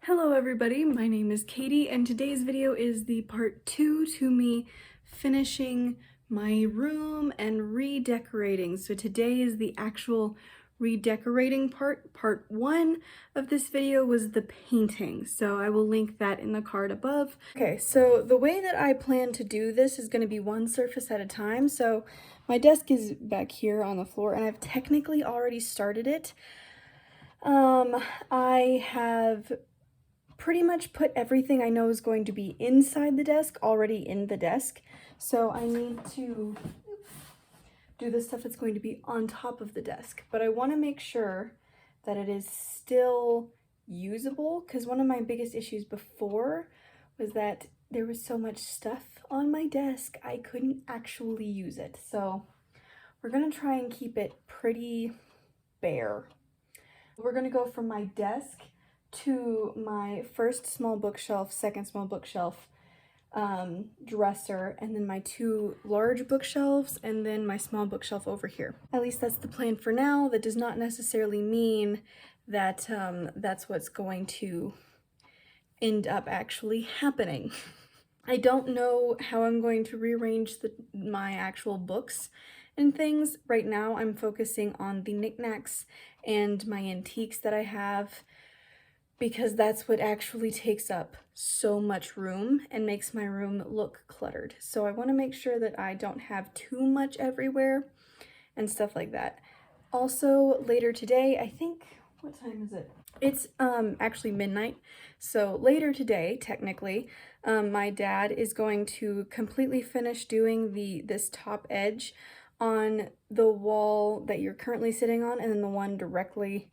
Hello everybody, my name is Katie and today's video is the part 2 to me finishing my room and redecorating. So today is the actual redecorating part. Part 1 of this video was the painting, so I will link that in the card above. Okay, so the way that I plan to do this is going to be one surface at a time. So my desk is back here on the floor and I've technically already started it. I have pretty much put everything I know is going to be inside the desk already in the desk. So I need to do the stuff that's going to be on top of the desk. But I want to make sure that it is still usable, because one of my biggest issues before was that there was so much stuff on my desk I couldn't actually use it. So we're going to try and keep it pretty bare. We're going to go from my desk to my first small bookshelf, second small bookshelf, dresser, and then my 2 large bookshelves, and then my small bookshelf over here. At least that's the plan for now. That does not necessarily mean that that's what's going to end up actually happening. I don't know how I'm going to rearrange my actual books and things. Right now I'm focusing on the knickknacks and my antiques that I have, because that's what actually takes up so much room and makes my room look cluttered. So I want to make sure that I don't have too much everywhere and stuff like that. Also later today, I think, what time is it? It's actually midnight. So later today, technically, my dad is going to completely finish doing this top edge on the wall that you're currently sitting on, and then the one directly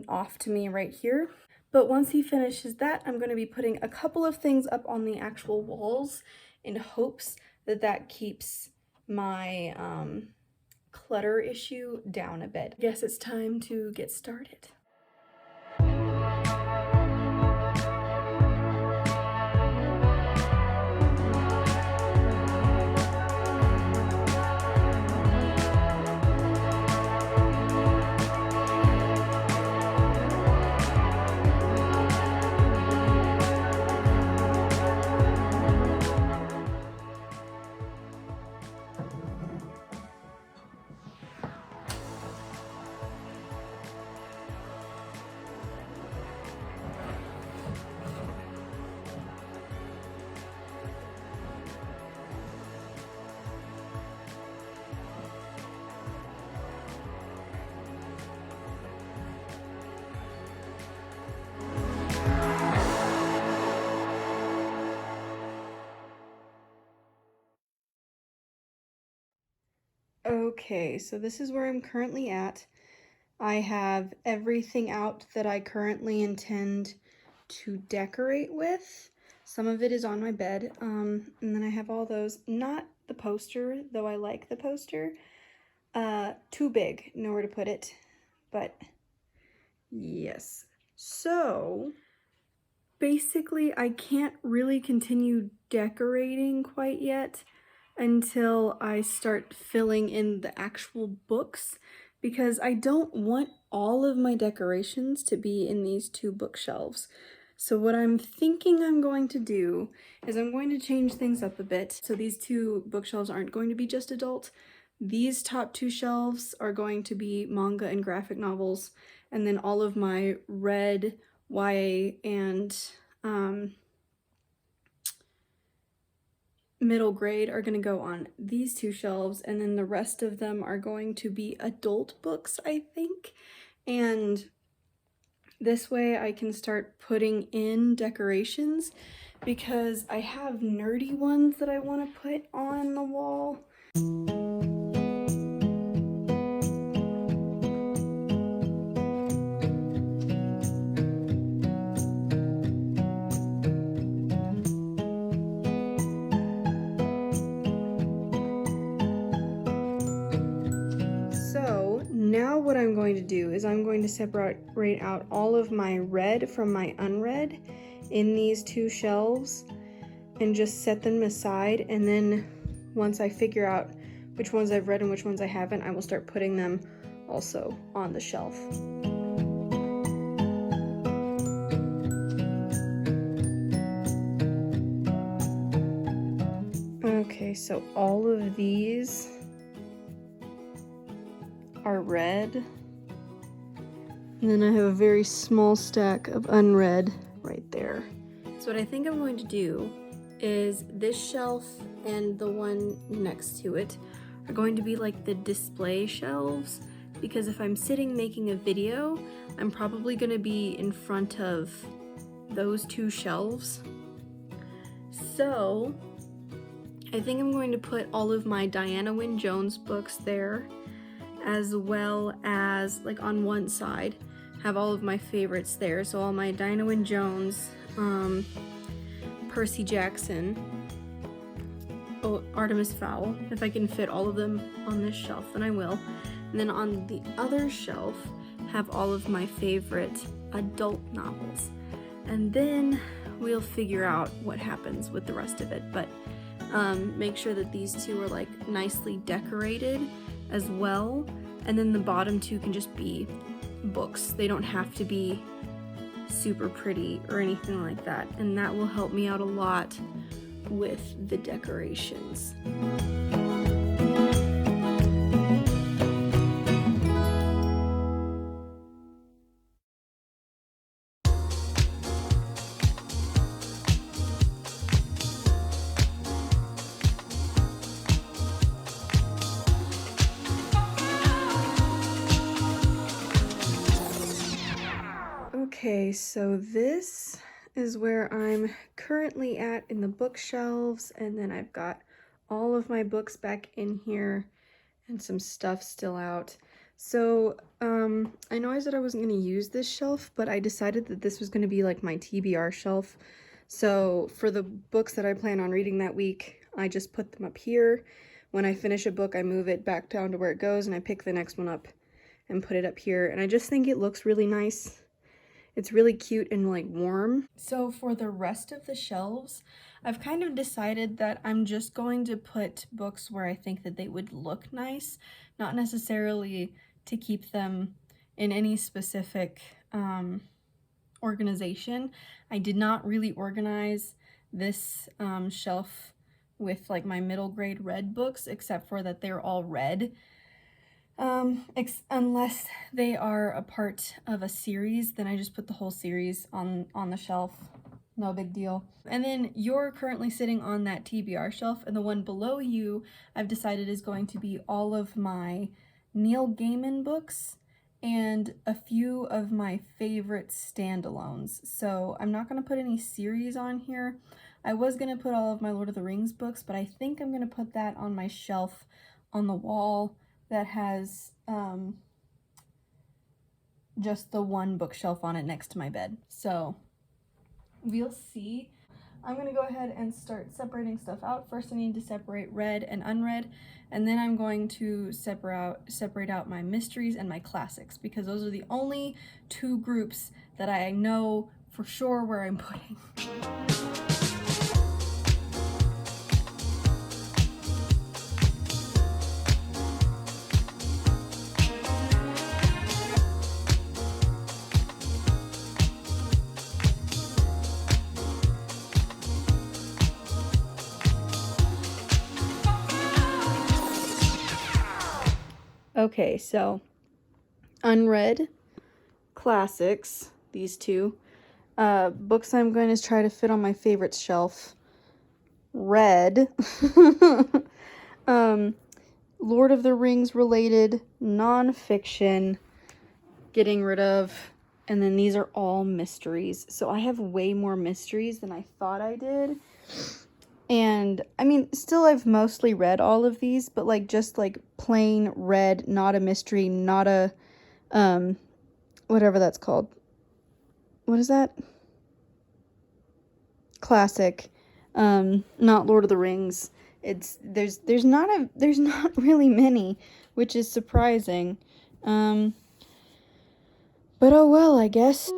off to me right here. But once he finishes that, I'm going to be putting a couple of things up on the actual walls in hopes that that keeps my clutter issue down a bit. I guess it's time to get started. Okay, so this is where I'm currently at. I have everything out that I currently intend to decorate with. Some of it is on my bed, and then I have all those, not the poster, though I like the poster. Too big, nowhere to put it, but yes. So basically I can't really continue decorating quite yet until I start filling in the actual books, because I don't want all of my decorations to be in these 2 bookshelves. So what I'm thinking I'm going to do is I'm going to change things up a bit. So these 2 bookshelves aren't going to be just adult. These top 2 shelves are going to be manga and graphic novels, and then all of my red, YA, and middle grade are going to go on these 2 shelves, and then the rest of them are going to be adult books, I think. And this way I can start putting in decorations, because I have nerdy ones that I want to put on the wall. Now what I'm going to do is I'm going to separate out all of my red from my unread in these 2 shelves and just set them aside, and then once I figure out which ones I've read and which ones I haven't, I will start putting them also on the shelf. Okay, so all of these are read. And then I have a very small stack of unread right there. So what I think I'm going to do is this shelf and the one next to it are going to be like the display shelves, because if I'm sitting making a video, I'm probably going to be in front of those two shelves. So I think I'm going to put all of my Diana Wynne Jones books there, as well as, like, on one side, have all of my favorites there. So all my Diana Wynne Jones, Percy Jackson, Artemis Fowl. If I can fit all of them on this shelf, then I will. And then on the other shelf, have all of my favorite adult novels. And then we'll figure out what happens with the rest of it. But make sure that these two are like nicely decorated as well. And then the bottom two can just be books. They don't have to be super pretty or anything like that. And that will help me out a lot with the decorations. Okay, so this is where I'm currently at in the bookshelves, and then I've got all of my books back in here and some stuff still out. So I know I said I wasn't going to use this shelf, but I decided that this was going to be like my TBR shelf. So for the books that I plan on reading that week, I just put them up here. When I finish a book, I move it back down to where it goes, and I pick the next one up and put it up here. And I just think it looks really nice. It's really cute and like warm. So for the rest of the shelves, I've kind of decided that I'm just going to put books where I think that they would look nice, not necessarily to keep them in any specific organization. I did not really organize this shelf with like my middle grade read books, except for that they're all red. Unless they are a part of a series, then I just put the whole series on the shelf. No big deal. And then you're currently sitting on that TBR shelf, and the one below you I've decided is going to be all of my Neil Gaiman books and a few of my favorite standalones. So I'm not going to put any series on here. I was going to put all of my Lord of the Rings books, but I think I'm going to put that on my shelf on the wall that has just the one bookshelf on it next to my bed. So we'll see. I'm gonna go ahead and start separating stuff out. First I need to separate read and unread, and then I'm going to separate out my mysteries and my classics, because those are the only two groups that I know for sure where I'm putting. Okay, so unread, classics, these two. Books I'm going to try to fit on my favorites shelf. Read. Lord of the Rings related, non-fiction, getting rid of. And then these are all mysteries. So I have way more mysteries than I thought I did. And I mean, still I've mostly read all of these, but like just like plain read, not a mystery, not a whatever that's called. What is that? Classic. Not Lord of the Rings. There's not really many, which is surprising. But oh well, I guess.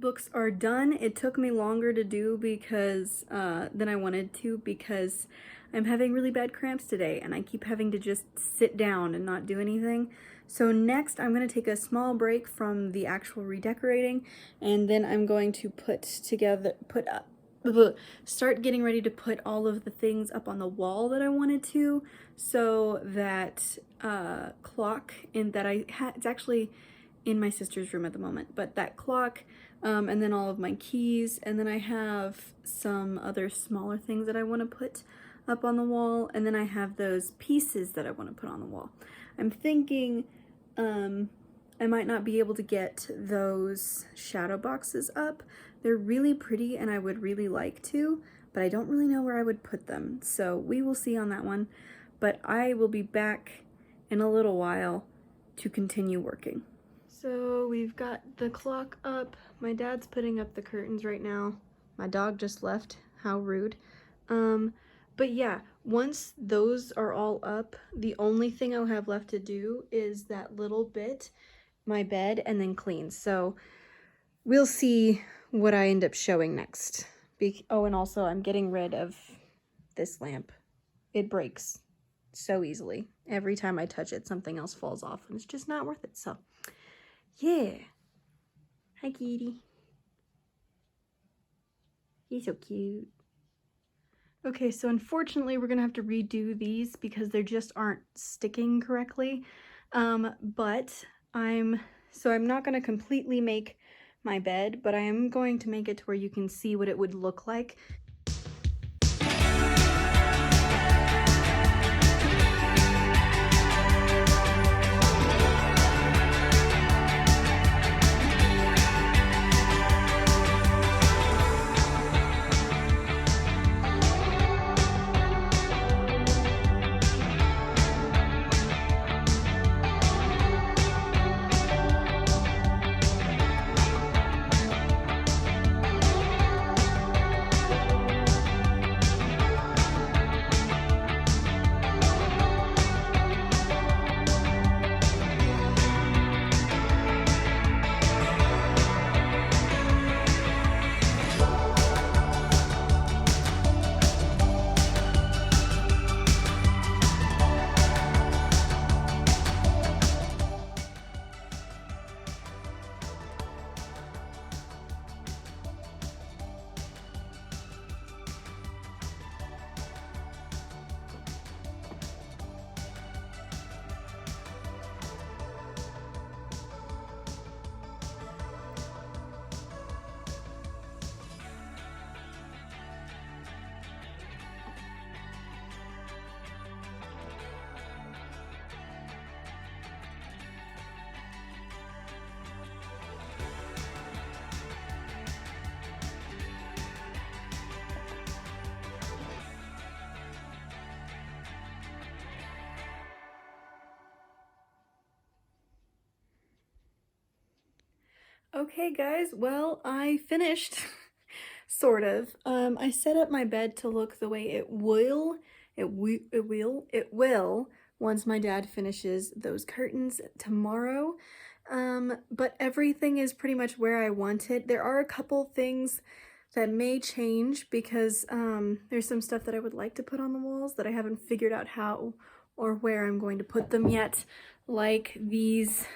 books are done. It took me longer to do because than I wanted to, because I'm having really bad cramps today and I keep having to just sit down and not do anything. So next I'm going to take a small break from the actual redecorating, and then I'm going to start getting ready to put all of the things up on the wall that I wanted to. So that clock it's actually in my sister's room at the moment, but that clock, and then all of my keys, and then I have some other smaller things that I want to put up on the wall, and then I have those pieces that I want to put on the wall. I'm thinking I might not be able to get those shadow boxes up. They're really pretty and I would really like to, but I don't really know where I would put them. So we will see on that one, but I will be back in a little while to continue working. So we've got the clock up. My dad's putting up the curtains right now. My dog just left. How rude. But yeah, once those are all up, the only thing I'll have left to do is that little bit, my bed, and then clean. So we'll see what I end up showing next. Oh, and also I'm getting rid of this lamp. It breaks so easily. Every time I touch it, something else falls off, and it's just not worth it. So yeah. Hi, kitty. He's so cute. Okay, so unfortunately we're gonna have to redo these because they just aren't sticking correctly. But I'm not gonna completely make my bed, but I am going to make it to where you can see what it would look like. Okay guys, well, I finished, sort of. I set up my bed to look the way it will once my dad finishes those curtains tomorrow. But everything is pretty much where I want it. There are a couple things that may change because there's some stuff that I would like to put on the walls that I haven't figured out how or where I'm going to put them yet, like these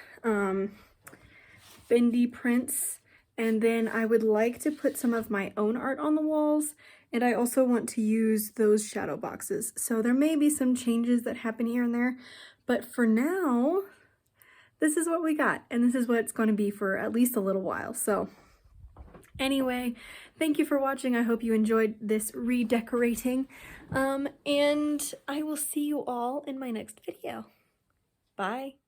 bendy prints, and then I would like to put some of my own art on the walls, and I also want to use those shadow boxes. So there may be some changes that happen here and there, but for now, this is what we got, and this is what it's going to be for at least a little while. So anyway, thank you for watching. I hope you enjoyed this redecorating, and I will see you all in my next video. Bye.